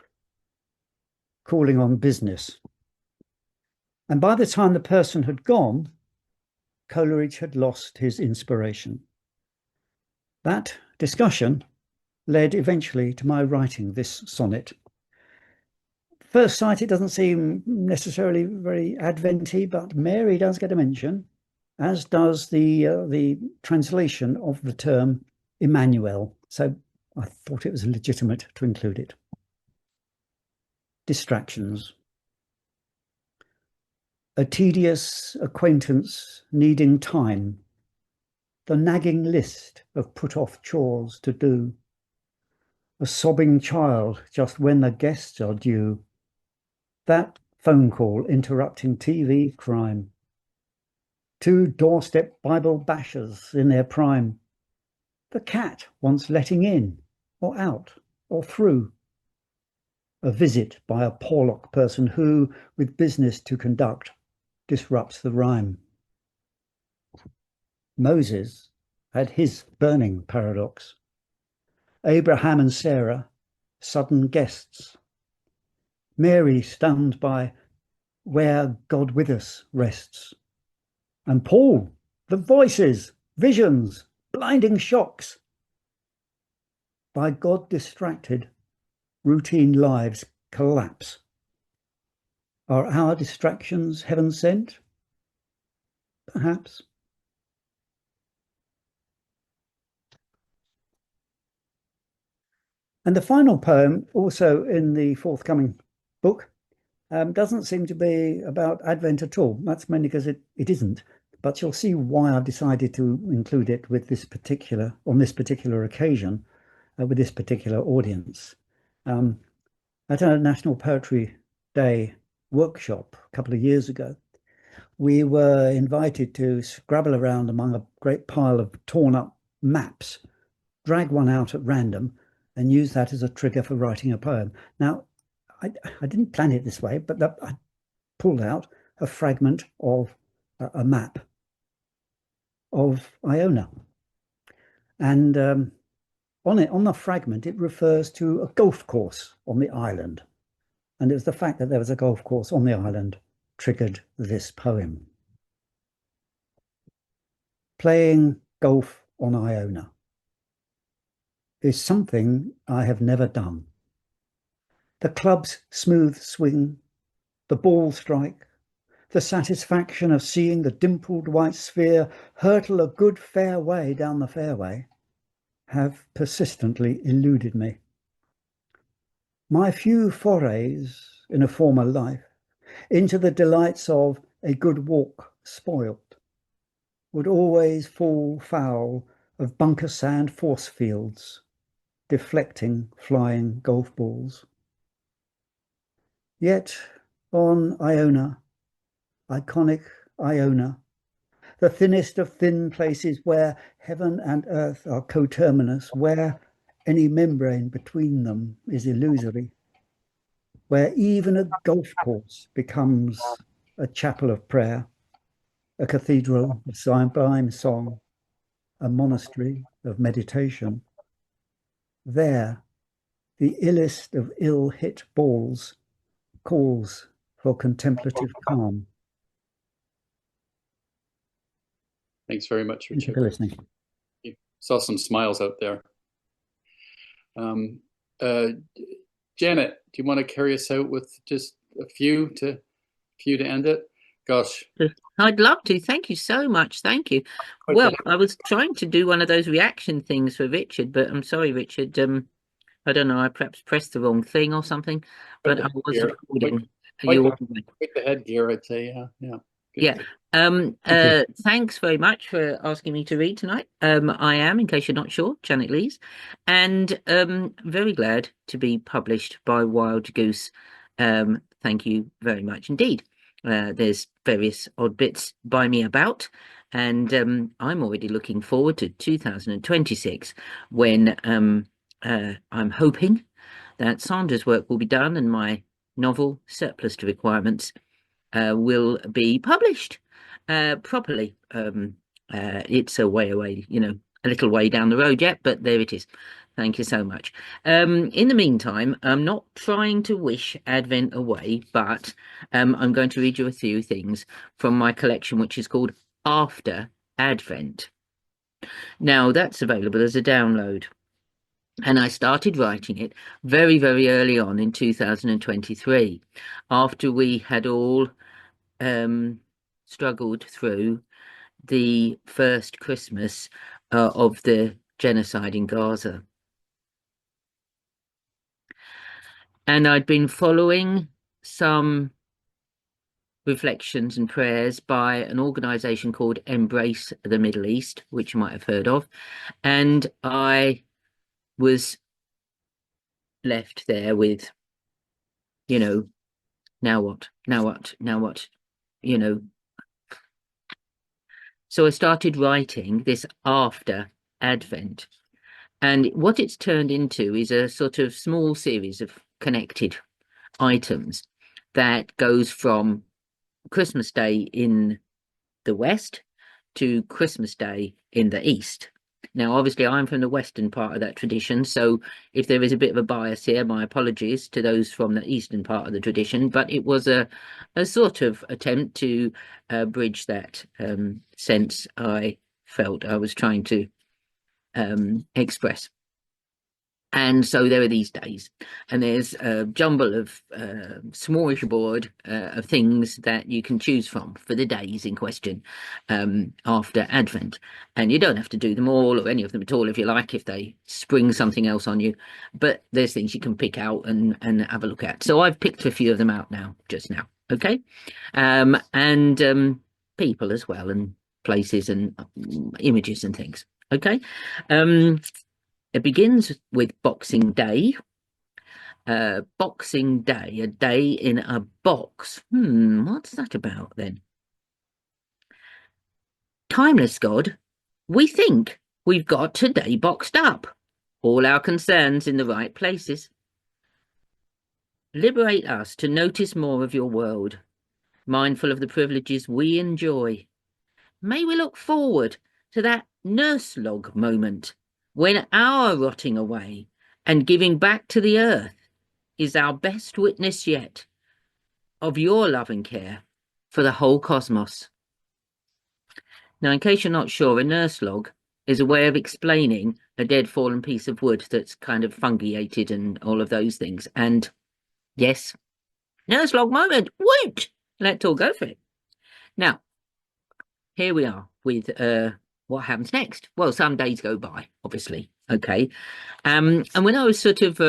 calling on business. And by the time the person had gone, Coleridge had lost his inspiration. That discussion led eventually to my writing this sonnet. First sight, it doesn't seem necessarily very Adventy, but Mary does get a mention, as does the translation of the term Emmanuel. So I thought it was legitimate to include it. Distractions. A tedious acquaintance needing time, the nagging list of put-off chores to do, a sobbing child just when the guests are due, that phone call interrupting TV crime, 2 doorstep Bible bashers in their prime, the cat wants letting in or out or through, a visit by a Porlock person who, with business to conduct, disrupts the rhyme. Moses had his burning paradox. Abraham and Sarah, sudden guests. Mary stunned by where God with us rests. And Paul, the voices, visions, blinding shocks. By God distracted, routine lives collapse. Are our distractions heaven sent? Perhaps. And the final poem, also in the forthcoming book, doesn't seem to be about Advent at all. That's mainly because it isn't. But you'll see why I've decided to include it with on this particular occasion, with this particular audience. At a National Poetry Day workshop a couple of years ago, we were invited to scrabble around among a great pile of torn up maps, drag one out at random, and use that as a trigger for writing a poem. Now, I didn't plan it this way, but I pulled out a fragment of a map of Iona. And on the fragment, it refers to a golf course on the island. And it was the fact that there was a golf course on the island triggered this poem. Playing golf on Iona is something I have never done. The club's smooth swing, the ball strike, the satisfaction of seeing the dimpled white sphere hurtle a good fair way down the fairway have persistently eluded me. My few forays in a former life into the delights of a good walk spoilt would always fall foul of bunker sand force fields, deflecting flying golf balls. Yet on Iona, iconic Iona, the thinnest of thin places where heaven and earth are coterminous, where any membrane between them is illusory, where even a golf course becomes a chapel of prayer, a cathedral of sublime song, a monastery of meditation. There, the illest of ill-hit balls calls for contemplative calm. Thanks very much, Thank you Richard. for listening. You saw some smiles out there. Janet, do you want to carry us out with just a few to end it? Gosh. I'd love to. Thank you so much. Thank you. Well, I was trying to do one of those reaction things for Richard, but I'm sorry, Richard. I don't know. I perhaps pressed the wrong thing or something, but I was recording. Quite the headgear, I'd say. Yeah. Yeah. Thanks very much for asking me to read tonight. I am, in case you're not sure, Janet Lees, and very glad to be published by Wild Goose. Thank you very much indeed. There's various odd bits by me about, and I'm already looking forward to 2026 when I'm hoping that Sandra's work will be done and my novel, Surplus to Requirements, will be published properly. It's a way away, a little way down the road yet, but there it is. Thank you so much. In the meantime, I'm not trying to wish Advent away, but I'm going to read you a few things from my collection, which is called After Advent. Now, that's available as a download. And I started writing it very, very early on in 2023, after we had all struggled through the first Christmas of the genocide in Gaza. And I'd been following some reflections and prayers by an organization called Embrace the Middle East, which you might have heard of. And I was left there with, now what? So I started writing this after Advent. And what it's turned into is a sort of small series of connected items that goes from Christmas Day in the West to Christmas Day in the East. Now, obviously, I'm from the Western part of that tradition, so if there is a bit of a bias here, my apologies to those from the Eastern part of the tradition, but it was a sort of attempt to bridge that sense I felt I was trying to express. And so there are these days, and there's a jumble of smorgasbord of things that you can choose from for the days in question after Advent. And you don't have to do them all or any of them at all if you like, if they spring something else on you. But there's things you can pick out and have a look at. So I've picked a few of them out now, just now. Okay. And people as well, and places and images and things. Okay. It begins with Boxing Day. Boxing Day, a day in a box. What's that about then? Timeless God, we think we've got today boxed up, all our concerns in the right places. Liberate us to notice more of your world, mindful of the privileges we enjoy. May we look forward to that nurse log moment when our rotting away and giving back to the earth is our best witness yet of your loving care for the whole cosmos. Now, in case you're not sure, a nurse log is a way of explaining a dead fallen piece of wood that's kind of fungiated and all of those things. And yes, nurse log moment, woot! Let's all go for it. Now, here we are with what happens next? Well, some days go by, obviously. Okay. And when I was sort of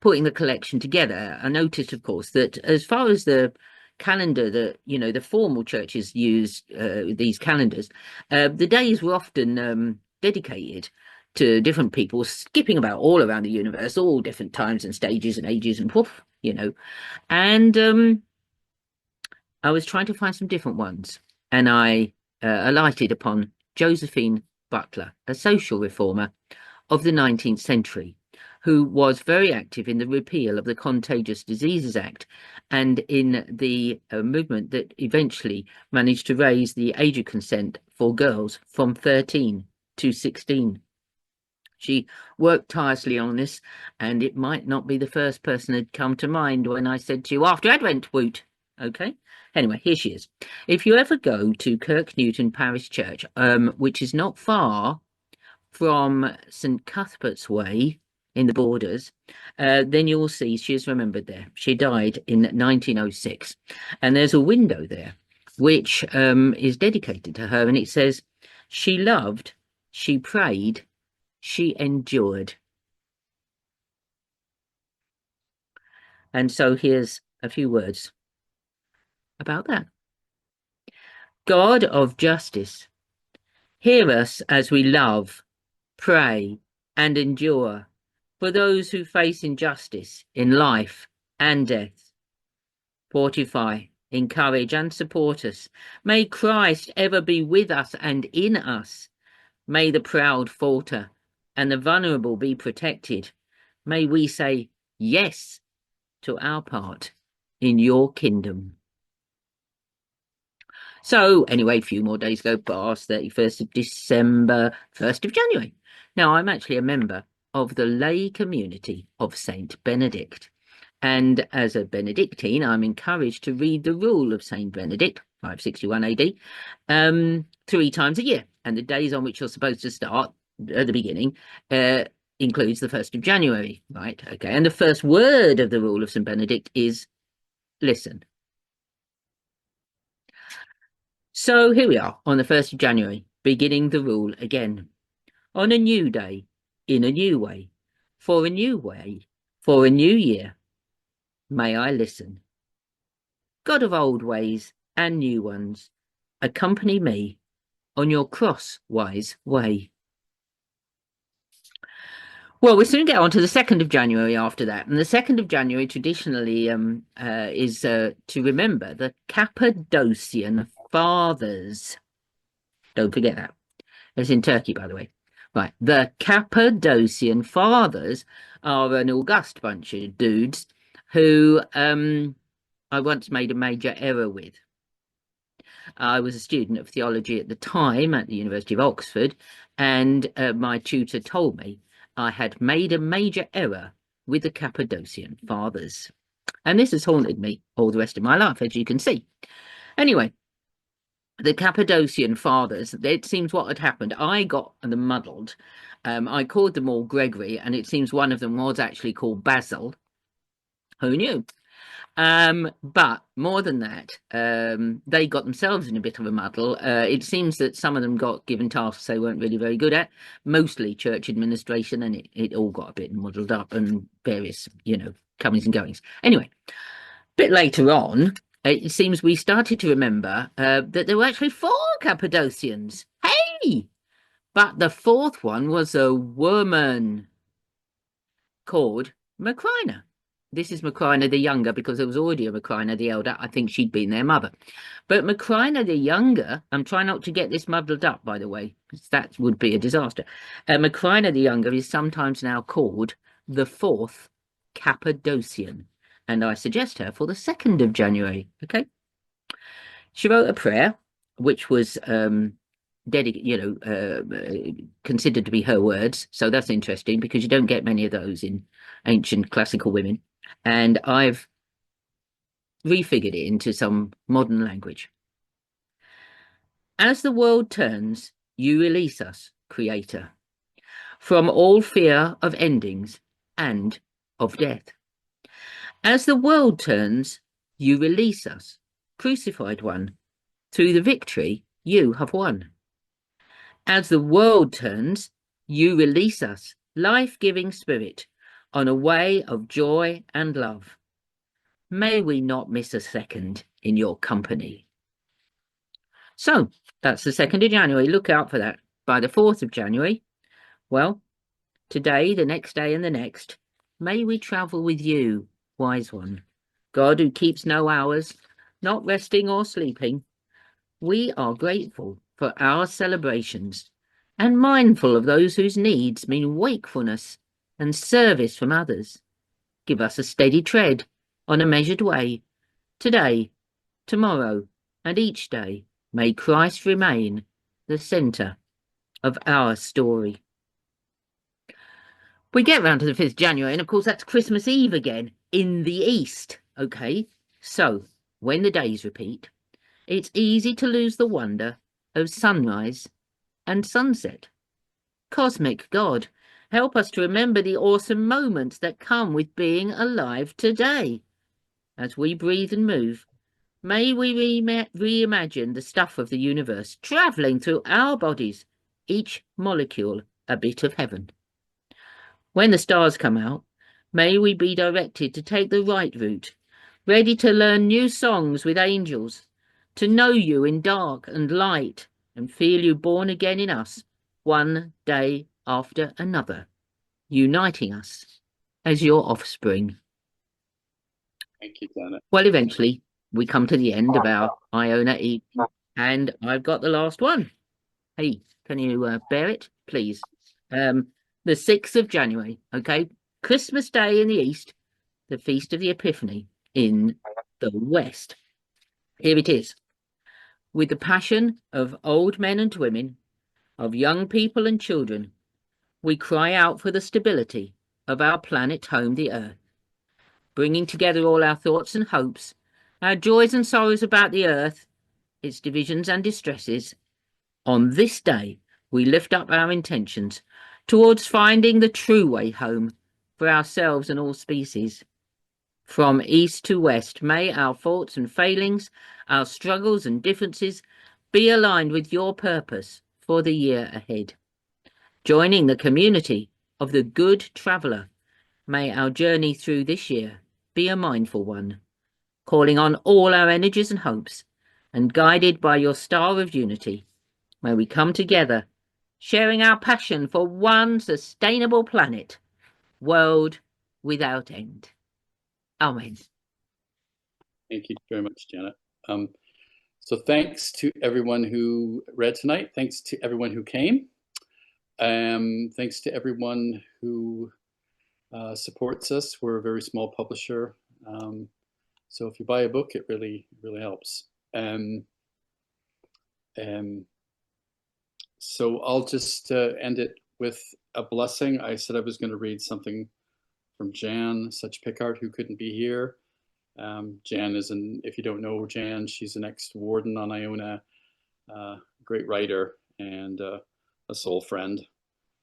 putting the collection together, I noticed, of course, that as far as the calendar that, the formal churches use these calendars, the days were often dedicated to different people skipping about all around the universe, all different times and stages and ages and woof, And I was trying to find some different ones. And I alighted upon Josephine Butler, a social reformer of the 19th century, who was very active in the repeal of the Contagious Diseases Act and in the movement that eventually managed to raise the age of consent for girls from 13 to 16. She worked tirelessly on this, and it might not be the first person who'd come to mind when I said to you, after Advent, woot. Okay. Anyway, here she is. If you ever go to Kirk Newton Parish Church, which is not far from St. Cuthbert's Way in the Borders, then you'll see she is remembered there. She died in 1906. And there's a window there which is dedicated to her. And it says, she loved, she prayed, she endured. And so here's a few words about that. God of justice, hear us as we love, pray, and endure for those who face injustice in life and death. Fortify, encourage, and support us. May Christ ever be with us and in us. May the proud falter and the vulnerable be protected. May we say yes to our part in your kingdom. So anyway, a few more days go past, 31st of December, 1st of January. Now, I'm actually a member of the lay community of Saint Benedict. And as a Benedictine, I'm encouraged to read the rule of Saint Benedict, 561 AD, 3 times a year. And the days on which you're supposed to start at the beginning includes the 1st of January, right? Okay. And the first word of the rule of Saint Benedict is listen. So here we are on the 1st of January, beginning the rule again. On a new day, in a new way, for a new way, for a new year, may I listen. God of old ways and new ones, accompany me on your crosswise way. Well, we'll soon get on to the 2nd of January after that. And the 2nd of January traditionally is to remember the Cappadocian Fathers. Don't forget that. It's in Turkey, by the way. Right. The Cappadocian Fathers are an august bunch of dudes who I once made a major error with. I was a student of theology at the time at the University of Oxford, and my tutor told me I had made a major error with the Cappadocian Fathers. And this has haunted me all the rest of my life, as you can see. Anyway, the Cappadocian Fathers, it seems what had happened, I got them muddled. I called them all Gregory, and it seems one of them was actually called Basil. Who knew? But more than that, they got themselves in a bit of a muddle. It seems that some of them got given tasks they weren't really very good at, mostly church administration, and it all got a bit muddled up and various, comings and goings. Anyway, a bit later on, it seems we started to remember that there were actually 4 Cappadocians. Hey! But the 4th one was a woman called Macrina. This is Macrina the Younger, because there was already a Macrina the Elder. I think she'd been their mother. But Macrina the Younger, I'm trying not to get this muddled up, by the way, because that would be a disaster. Macrina the Younger is sometimes now called the 4th Cappadocian. And I suggest her for the 2nd of January, okay? She wrote a prayer, which was considered to be her words. So that's interesting, because you don't get many of those in ancient classical women. And I've refigured it into some modern language. As the world turns, you release us, Creator, from all fear of endings and of death. As the world turns, you release us, Crucified One, through the victory you have won. As the world turns, you release us, life-giving Spirit, on a way of joy and love. May we not miss a second in your company. So that's the 2nd of January. Look out for that. By the 4th of January, well, today, the next day, and the next, may we travel with you, wise one, God who keeps no hours, not resting or sleeping. We are grateful for our celebrations and mindful of those whose needs mean wakefulness and service from others. Give us a steady tread on a measured way. Today, tomorrow, and each day, may Christ remain the centre of our story. We get round to the 5th January, and of course that's Christmas Eve again in the East. Okay, so when the days repeat, it's easy to lose the wonder of sunrise and sunset. Cosmic God, help us to remember the awesome moments that come with being alive today. As we breathe and move, may we reimagine the stuff of the universe, travelling through our bodies, each molecule a bit of heaven. When the stars come out, may we be directed to take the right route, ready to learn new songs with angels, to know you in dark and light, and feel you born again in us, one day after another, uniting us as your offspring. Thank you, Janet. Well, eventually, we come to the end of our Iona evening, and I've got the last one. Hey, can you bear it, please? The 6th of January, okay? Christmas Day in the East, the Feast of the Epiphany in the West. Here it is. With the passion of old men and women, of young people and children, we cry out for the stability of our planet home, the Earth, bringing together all our thoughts and hopes, our joys and sorrows about the Earth, its divisions and distresses. On this day, we lift up our intentions towards finding the true way home for ourselves and all species. From east to west, may our faults and failings, our struggles and differences be aligned with your purpose for the year ahead. Joining the community of the good traveller, may our journey through this year be a mindful one, calling on all our energies and hopes, and guided by your star of unity, may we come together, sharing our passion for one sustainable planet, world without end. Amen. Thank you very much, Janet. So thanks to everyone who read tonight. Thanks to everyone who came. Thanks to everyone who supports us. We're a very small publisher. So if you buy a book, it really helps. So I'll just end it with a blessing. I said I was going to read something from Jan Such Pickard, who couldn't be here. Jan is if you don't know Jan, she's an ex-warden on Iona, great writer and a soul friend.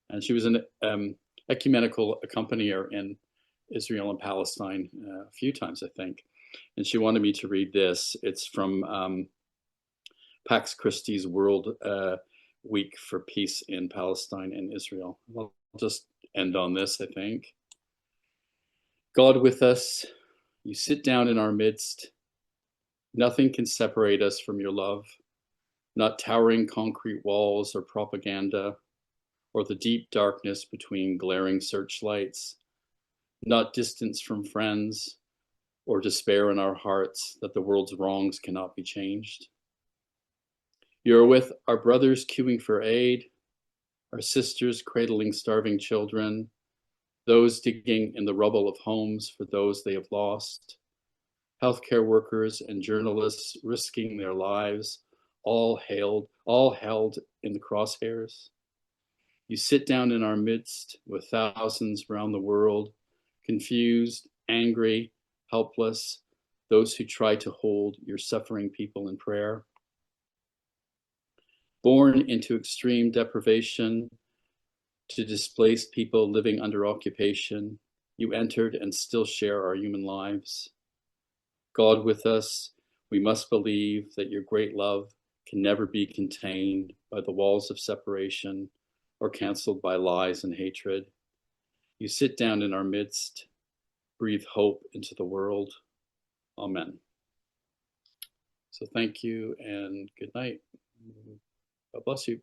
And she was an ecumenical accompanier in Israel and Palestine a few times, I think. And she wanted me to read this. It's from Pax Christi's World Week for Peace in Palestine and Israel. I'll just end on this, I think. God with us, you sit down in our midst. Nothing can separate us from your love, not towering concrete walls or propaganda, or the deep darkness between glaring searchlights, not distance from friends, or despair in our hearts that the world's wrongs cannot be changed. You are with our brothers queuing for aid, our sisters cradling starving children, those digging in the rubble of homes for those they have lost, healthcare workers and journalists risking their lives, all held in the crosshairs. You sit down in our midst with thousands around the world, confused, angry, helpless, those who try to hold your suffering people in prayer. Born into extreme deprivation, to displaced people living under occupation, you entered and still share our human lives. God with us, we must believe that your great love can never be contained by the walls of separation or canceled by lies and hatred. You sit down in our midst, breathe hope into the world. Amen. So thank you and good night. God bless you.